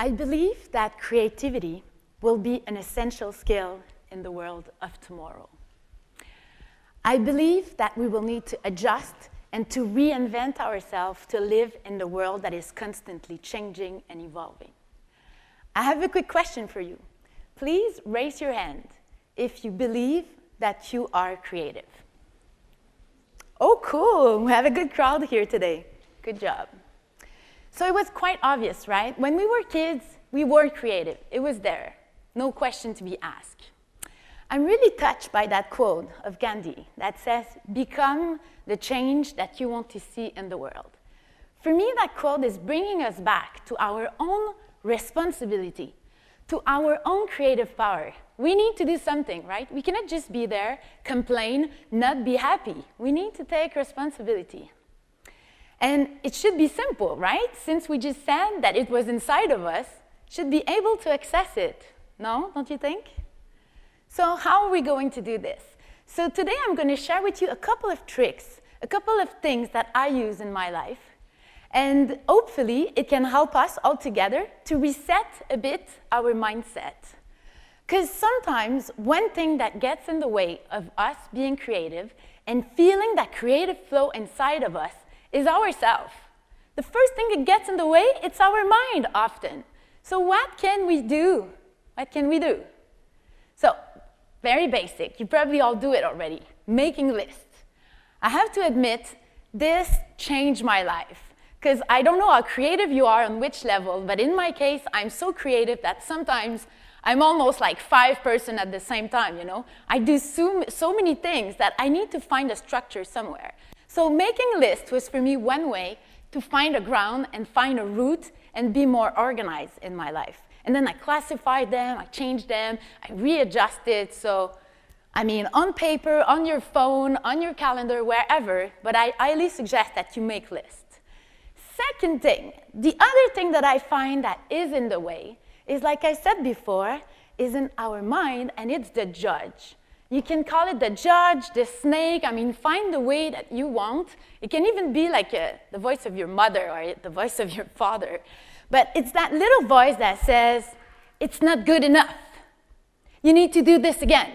I believe that creativity will be an essential skill in the world of tomorrow. I believe that we will need to adjust and to reinvent ourselves to live in the world that is constantly changing and evolving. I have a quick question for you. Please raise your hand if you believe that you are creative. Oh, cool. We have a good crowd here today. Good job. So it was quite obvious, right? When we were kids, we were creative. It was there. No question to be asked. I'm really touched by that quote of Gandhi that says, "Become the change that you want to see in the world." For me, that quote is bringing us back to our own responsibility, to our own creative power. We need to do something, right? We cannot just be there, complain, not be happy. We need to take responsibility. And it should be simple, right? Since we just said that it was inside of us, should be able to access it. No, don't you think? So how are we going to do this? So today I'm going to share with you a couple of tricks, a couple of things that I use in my life. And hopefully it can help us all together to reset a bit our mindset. Because sometimes one thing that gets in the way of us being creative and feeling that creative flow inside of us is ourselves. The first thing that gets in the way, it's our mind often. So what can we do? What can we do? So, very basic. You probably all do it already. Making lists. I have to admit, this changed my life. Because I don't know how creative you are on which level, but in my case, I'm so creative that sometimes I'm almost like 5 persons at the same time, you know? I do so many things that I need to find a structure somewhere. So making a list was for me one way to find a ground and find a route and be more organized in my life. And then I classified them, I changed them, I readjusted. So, I mean, on paper, on your phone, on your calendar, wherever, but I highly suggest that you make lists. Second thing, the other thing that I find that is in the way is, like I said before, is in our mind, and it's the judge. You can call it the judge, the snake. I mean, find the way that you want. It can even be like the voice of your mother or the voice of your father. But it's that little voice that says, it's not good enough. You need to do this again.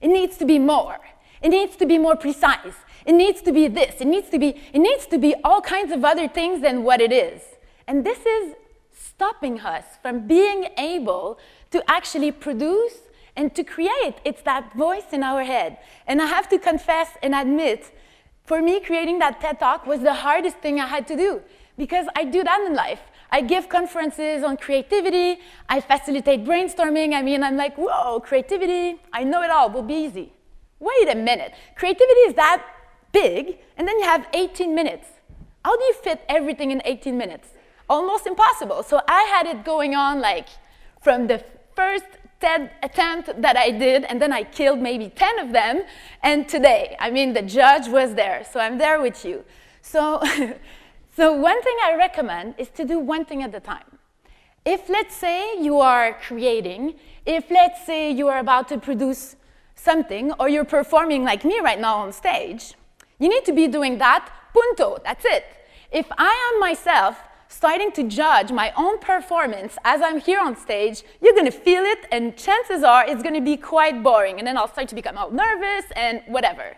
It needs to be more. It needs to be more precise. It needs to be this. It needs to be all kinds of other things than what it is. And this is stopping us from being able to actually produce and to create. It's that voice in our head. And I have to confess and admit, for me, creating that TED Talk was the hardest thing I had to do, because I do that in life. I give conferences on creativity. I facilitate brainstorming. I mean, I'm like, whoa, creativity, I know it all, will be easy. Wait a minute. Creativity is that big, and then you have 18 minutes. How do you fit everything in 18 minutes? Almost impossible. So I had it going on like from the first TED attempt that I did, and then I killed maybe 10 of them, and today, I mean, the judge was there, so I'm there with you. So, so one thing I recommend is to do one thing at a time. If, let's say, you are creating, if, let's say, you are about to produce something, or you're performing like me right now on stage, you need to be doing that, punto, that's it. If I am myself starting to judge my own performance as I'm here on stage, you're going to feel it, and chances are it's going to be quite boring, and then I'll start to become all nervous and whatever.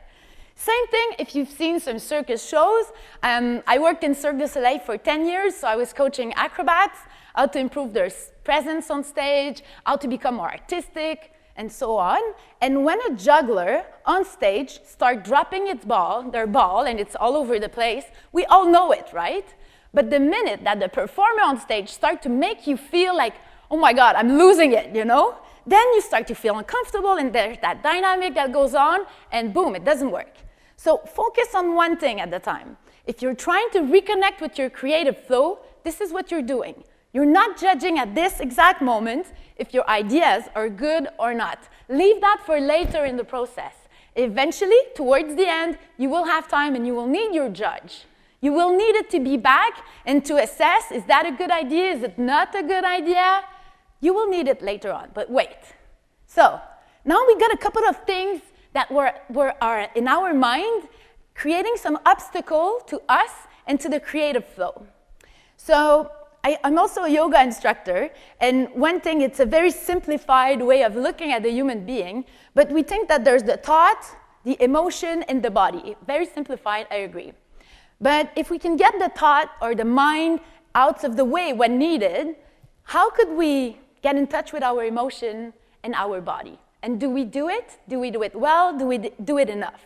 Same thing if you've seen some circus shows. I worked in Cirque du Soleil for 10 years, so I was coaching acrobats, how to improve their presence on stage, how to become more artistic, and so on. And when a juggler on stage starts dropping their ball, and it's all over the place, we all know it, right? But the minute that the performer on stage starts to make you feel like, oh my God, I'm losing it, you know? Then you start to feel uncomfortable, and there's that dynamic that goes on, and boom, it doesn't work. So focus on one thing at a time. If you're trying to reconnect with your creative flow, this is what you're doing. You're not judging at this exact moment if your ideas are good or not. Leave that for later in the process. Eventually, towards the end, you will have time and you will need your judge. You will need it to be back and to assess, is that a good idea? Is it not a good idea? You will need it later on, but wait. So now we got a couple of things that are in our mind, creating some obstacle to us and to the creative flow. So I'm also a yoga instructor, and one thing, it's a very simplified way of looking at the human being, but we think that there's the thought, the emotion, and the body. Very simplified, I agree. But if we can get the thought or the mind out of the way when needed, how could we get in touch with our emotion and our body? And do we do it? Do we do it well? Do we do it enough?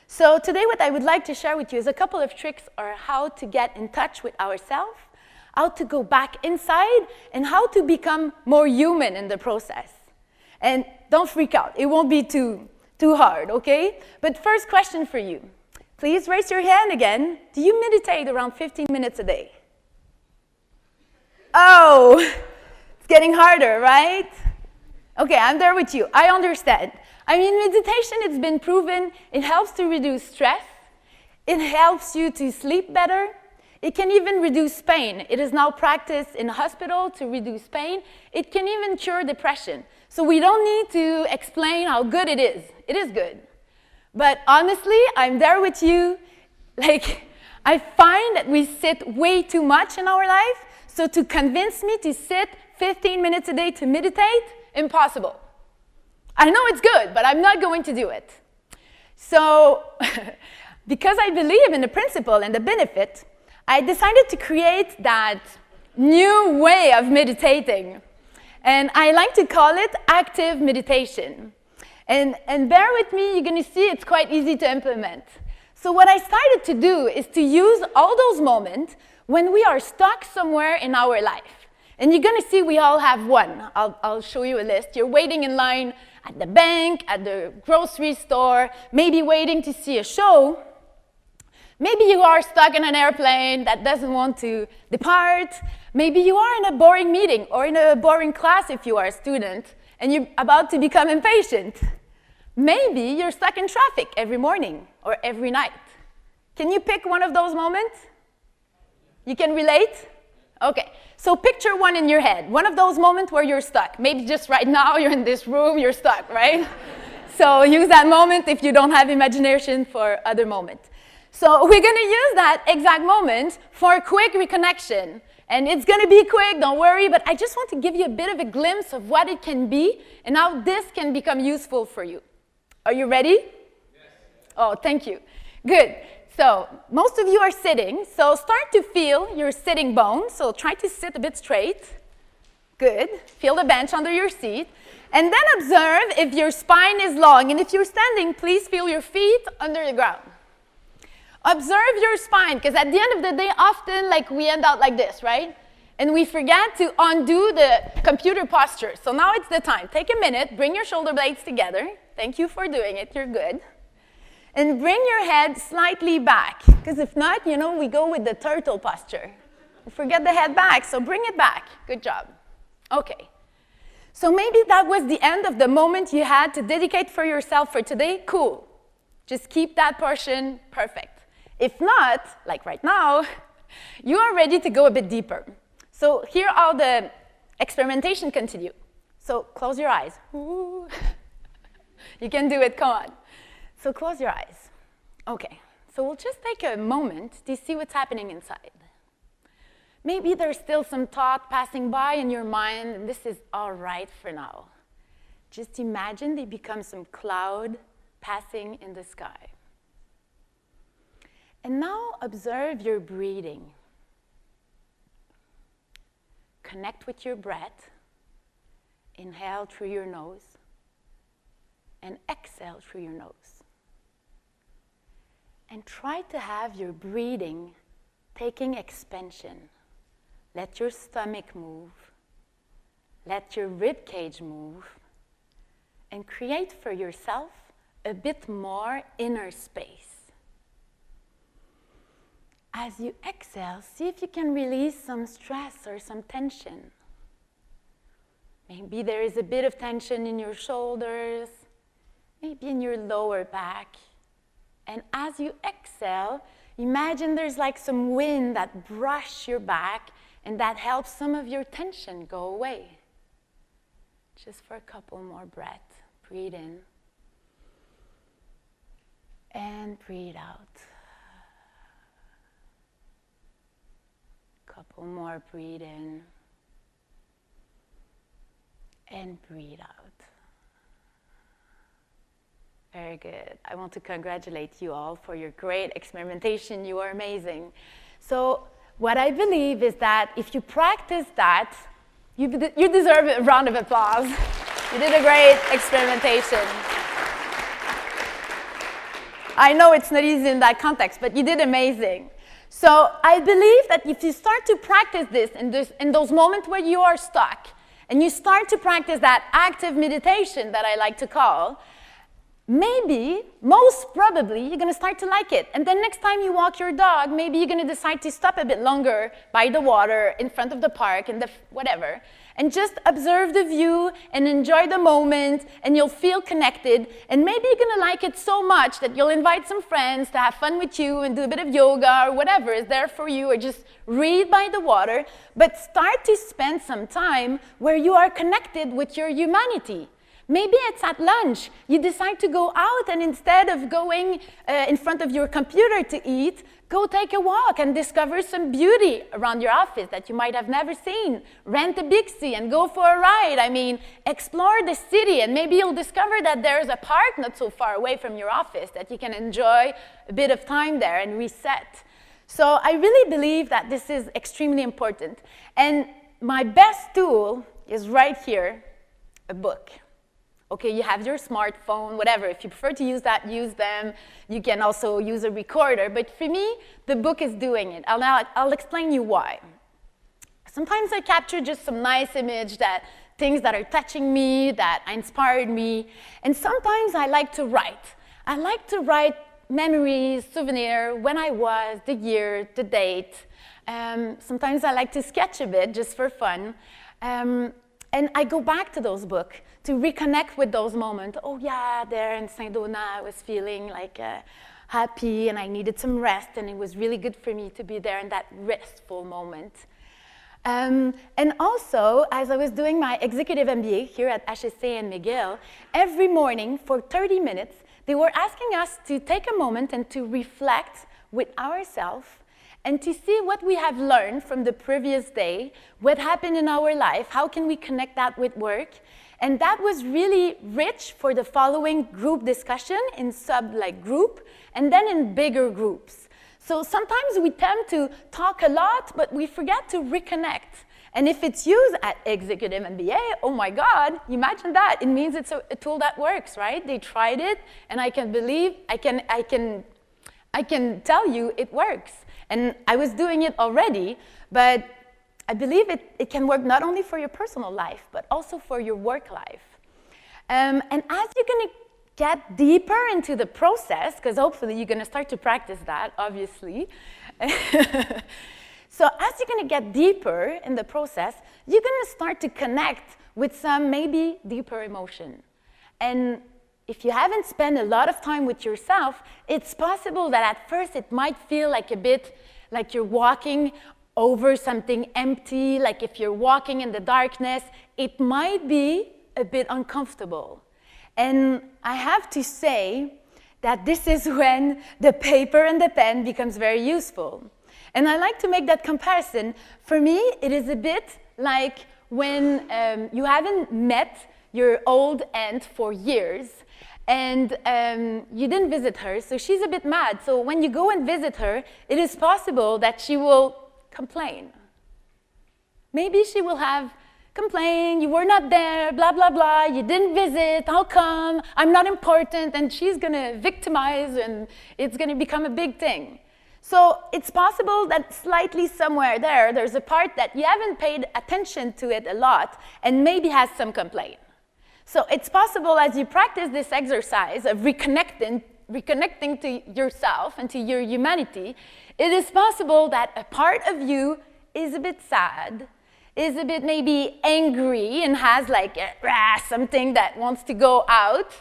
So today what I would like to share with you is a couple of tricks on how to get in touch with ourselves, how to go back inside, and how to become more human in the process. And don't freak out. It won't be too hard, okay? But first question for you. Please raise your hand again. Do you meditate around 15 minutes a day? Oh, it's getting harder, right? Okay, I'm there with you. I understand. I mean, meditation, it's been proven. It helps to reduce stress. It helps you to sleep better. It can even reduce pain. It is now practiced in hospital to reduce pain. It can even cure depression. So we don't need to explain how good it is. It is good. But honestly, I'm there with you. Like, I find that we sit way too much in our life. So to convince me to sit 15 minutes a day to meditate, impossible. I know it's good, but I'm not going to do it. So because I believe in the principle and the benefit, I decided to create that new way of meditating. And I like to call it active meditation. And bear with me, you're going to see it's quite easy to implement. So what I started to do is to use all those moments when we are stuck somewhere in our life. And you're going to see we all have one. I'll show you a list. You're waiting in line at the bank, at the grocery store, maybe waiting to see a show. Maybe you are stuck in an airplane that doesn't want to depart. Maybe you are in a boring meeting or in a boring class if you are a student and you're about to become impatient. Maybe you're stuck in traffic every morning or every night. Can you pick one of those moments? You can relate? Okay, so picture one in your head, one of those moments where you're stuck. Maybe just right now you're in this room, you're stuck, right? So use that moment if you don't have imagination for other moments. So we're going to use that exact moment for a quick reconnection. And it's going to be quick, don't worry, but I just want to give you a bit of a glimpse of what it can be and how this can become useful for you. Are you ready? Yes. Oh, thank you. Good. So most of you are sitting, so start to feel your sitting bones. So try to sit a bit straight. Good. Feel the bench under your seat. And then observe if your spine is long. And if you're standing, please feel your feet under the ground. Observe your spine, because at the end of the day, often we end out like this, right? And we forget to undo the computer posture. So now it's the time. Take a minute, bring your shoulder blades together. Thank you for doing it, you're good. And bring your head slightly back, because if not, we go with the turtle posture. We forget the head back, so bring it back. Good job. Okay. So maybe that was the end of the moment you had to dedicate for yourself for today. Cool. Just keep that portion perfect. If not, like right now, you are ready to go a bit deeper. So here are the experimentation continue. So close your eyes. Ooh. You can do it, come on. So close your eyes. Okay, so we'll just take a moment to see what's happening inside. Maybe there's still some thought passing by in your mind, and this is all right for now. Just imagine they become some cloud passing in the sky. And now observe your breathing. Connect with your breath. Inhale through your nose and exhale through your nose. And try to have your breathing taking expansion. Let your stomach move. Let your rib cage move. And create for yourself a bit more inner space. As you exhale, see if you can release some stress or some tension. Maybe there is a bit of tension in your shoulders, maybe in your lower back. And as you exhale, imagine there's some wind that brushes your back and that helps some of your tension go away. Just for a couple more breaths. Breathe in and breathe out. Couple more, breathe in. And breathe out. Very good. I want to congratulate you all for your great experimentation. You are amazing. So what I believe is that if you practice that, you deserve a round of applause. You did a great experimentation. I know it's not easy in that context, but you did amazing. So I believe that if you start to practice this in those moments where you are stuck, and you start to practice that active meditation that I like to call, maybe, most probably, you're going to start to like it. And then next time you walk your dog, maybe you're going to decide to stop a bit longer by the water, in front of the park, in the whatever, and just observe the view and enjoy the moment, and you'll feel connected. And maybe you're going to like it so much that you'll invite some friends to have fun with you and do a bit of yoga or whatever is there for you, or just read by the water. But start to spend some time where you are connected with your humanity. Maybe it's at lunch. You decide to go out, and instead of going in front of your computer to eat, go take a walk and discover some beauty around your office that you might have never seen. Rent a Bixi and go for a ride. I mean, explore the city, and maybe you'll discover that there's a park not so far away from your office that you can enjoy a bit of time there and reset. So I really believe that this is extremely important. And my best tool is right here, a book. Okay, you have your smartphone, whatever. If you prefer to use that, use them. You can also use a recorder. But for me, the book is doing it. I'll explain you why. Sometimes I capture just some nice image, things that are touching me, that inspired me. And sometimes I like to write. I like to write memories, souvenirs, when I was, the year, the date. Sometimes I like to sketch a bit just for fun. And I go back to those books to reconnect with those moments. Oh yeah, there in Saint-Donat, I was feeling like happy and I needed some rest, and it was really good for me to be there in that restful moment. And also, as I was doing my executive MBA here at HEC and McGill, every morning for 30 minutes, they were asking us to take a moment and to reflect with ourselves and to see what we have learned from the previous day, what happened in our life, how can we connect that with work. And that was really rich for the following group discussion in group, and then in bigger groups. So sometimes we tend to talk a lot, but we forget to reconnect. And if it's used at Executive MBA, oh my God, imagine that. It means it's a tool that works, right? They tried it, and I can tell you it works. And I was doing it already, but I believe it can work not only for your personal life, but also for your work life. And as you're going to get deeper into the process, because hopefully you're going to start to practice that, obviously. So as you're going to get deeper in the process, you're going to start to connect with some maybe deeper emotion. And if you haven't spent a lot of time with yourself, it's possible that at first it might feel like a bit like you're walking over something empty, like if you're walking in the darkness, it might be a bit uncomfortable. And I have to say that this is when the paper and the pen becomes very useful. And I like to make that comparison. For me, it is a bit like when you haven't met your old aunt for years, and you didn't visit her, so she's a bit mad. So when you go and visit her, it is possible that she will complain. Maybe she will have complained, you were not there, blah, blah, blah, you didn't visit, how come, I'm not important, and she's gonna victimize, and it's gonna become a big thing. So it's possible that slightly somewhere there's a part that you haven't paid attention to it a lot, and maybe has some complaint. So it's possible as you practice this exercise of reconnecting to yourself and to your humanity, it is possible that a part of you is a bit sad, is a bit maybe angry, and has like something that wants to go out.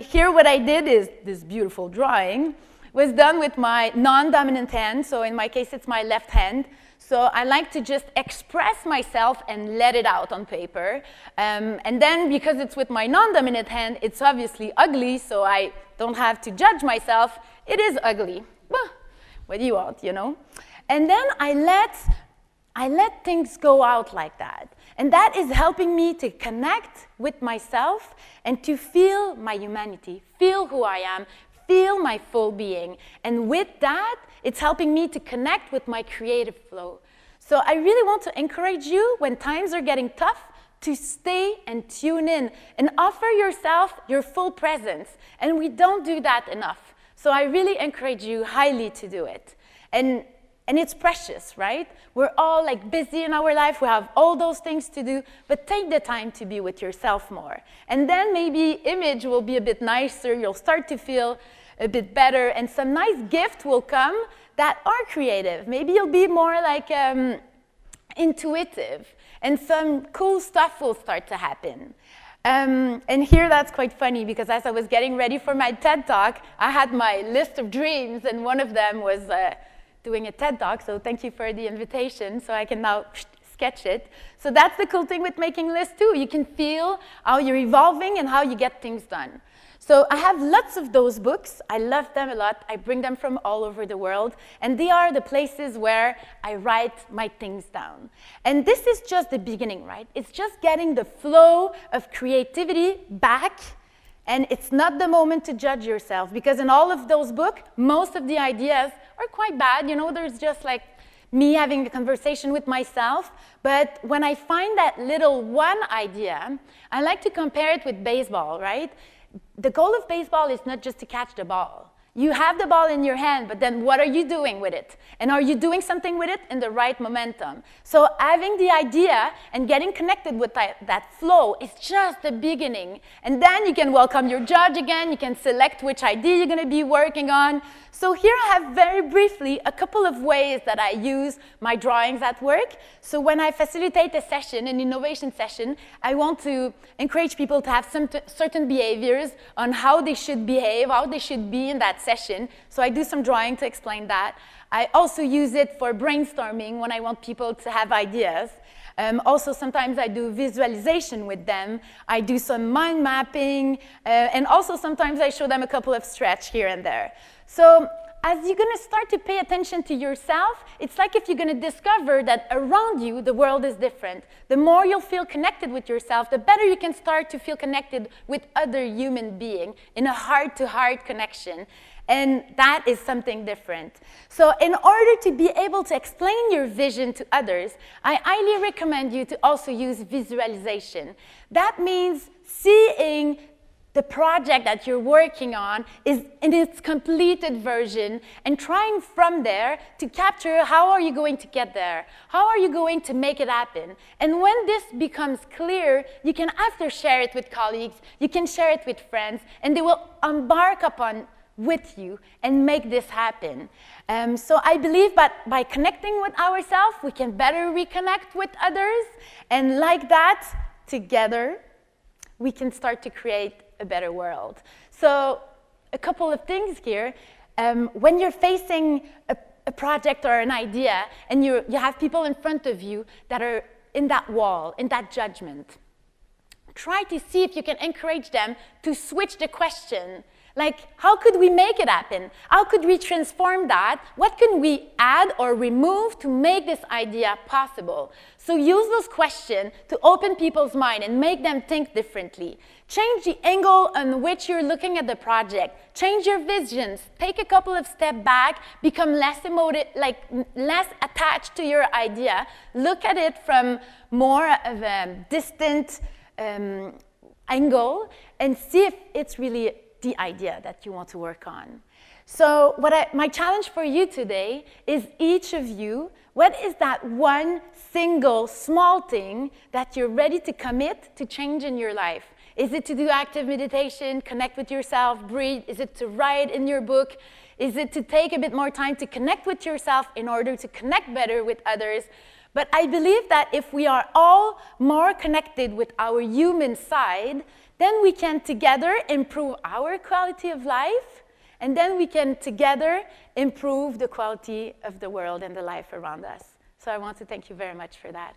Here what I did is this beautiful drawing was done with my non-dominant hand, so in my case it's my left hand. So I like to just express myself and let it out on paper. And then because it's with my non-dominant hand, it's obviously ugly, so I don't have to judge myself. It is ugly. Well, what do you want, you know? And then I let I let things go out like that. And that is helping me to connect with myself and to feel my humanity, feel who I am, feel my full being. And with that, it's helping me to connect with my creative flow. So I really want to encourage you, when times are getting tough, to stay and tune in and offer yourself your full presence. And we don't do that enough. So I really encourage you highly to do it. And it's precious, right? We're all like busy in our life. We have all those things to do, but take the time to be with yourself more. And then maybe image will be a bit nicer. You'll start to feel a bit better, and some nice gift will come that are creative. Maybe you'll be more like intuitive, and some cool stuff will start to happen. And here that's quite funny, because as I was getting ready for my TED Talk, I had my list of dreams, and one of them was doing a TED Talk, so thank you for the invitation, so I can now sketch it. So that's the cool thing with making lists too. You can feel how you're evolving and how you get things done. So I have lots of those books. I love them a lot. I bring them from all over the world, and they are the places where I write my things down. And this is just the beginning, right? It's just getting the flow of creativity back, and it's not the moment to judge yourself, because in all of those books, most of the ideas are quite bad. You know, there's just like me having a conversation with myself. But when I find that little one idea, I like to compare it with baseball, right? The goal of baseball is not just to catch the ball. You have the ball in your hand, but then what are you doing with it? And are you doing something with it in the right momentum? So having the idea and getting connected with that flow is just the beginning. And then you can welcome your judge again. You can select which idea you're going to be working on. So here I have very briefly a couple of ways that I use my drawings at work. So when I facilitate a session, an innovation session, I want to encourage people to have some certain behaviors on how they should behave, how they should be in that session. So I do some drawing to explain that. I also use it for brainstorming when I want people to have ideas. Also, sometimes I do visualization with them. I do some mind mapping, and also sometimes I show them a couple of stretch here and there. So as you're going to start to pay attention to yourself, it's like if you're going to discover that around you, the world is different. The more you'll feel connected with yourself, the better you can start to feel connected with other human beings in a heart-to-heart connection. And that is something different. So in order to be able to explain your vision to others, I highly recommend you to also use visualization. That means seeing the project that you're working on is in its completed version, and trying from there to capture how are you going to get there? How are you going to make it happen? And when this becomes clear, you can after share it with colleagues, you can share it with friends, and they will embark upon with you and make this happen. So I believe that by connecting with ourselves, we can better reconnect with others, and like that, together, we can start to create a better world. So a couple of things here. When you're facing a project or an idea, and you have people in front of you that are in that wall, in that judgment, try to see if you can encourage them to switch the question. Like, how could we make it happen? How could we transform that? What can we add or remove to make this idea possible? So use those questions to open people's mind and make them think differently. Change the angle on which you're looking at the project. Change your visions. Take a couple of steps back. Become less less attached to your idea. Look at it from more of a distant angle and see if it's really the idea that you want to work on. So my challenge for you today is each of you, what is that one single small thing that you're ready to commit to change in your life? Is it to do active meditation, connect with yourself, breathe? Is it to write in your book? Is it to take a bit more time to connect with yourself in order to connect better with others? But I believe that if we are all more connected with our human side, then we can together improve our quality of life, and then we can together improve the quality of the world and the life around us. So I want to thank you very much for that.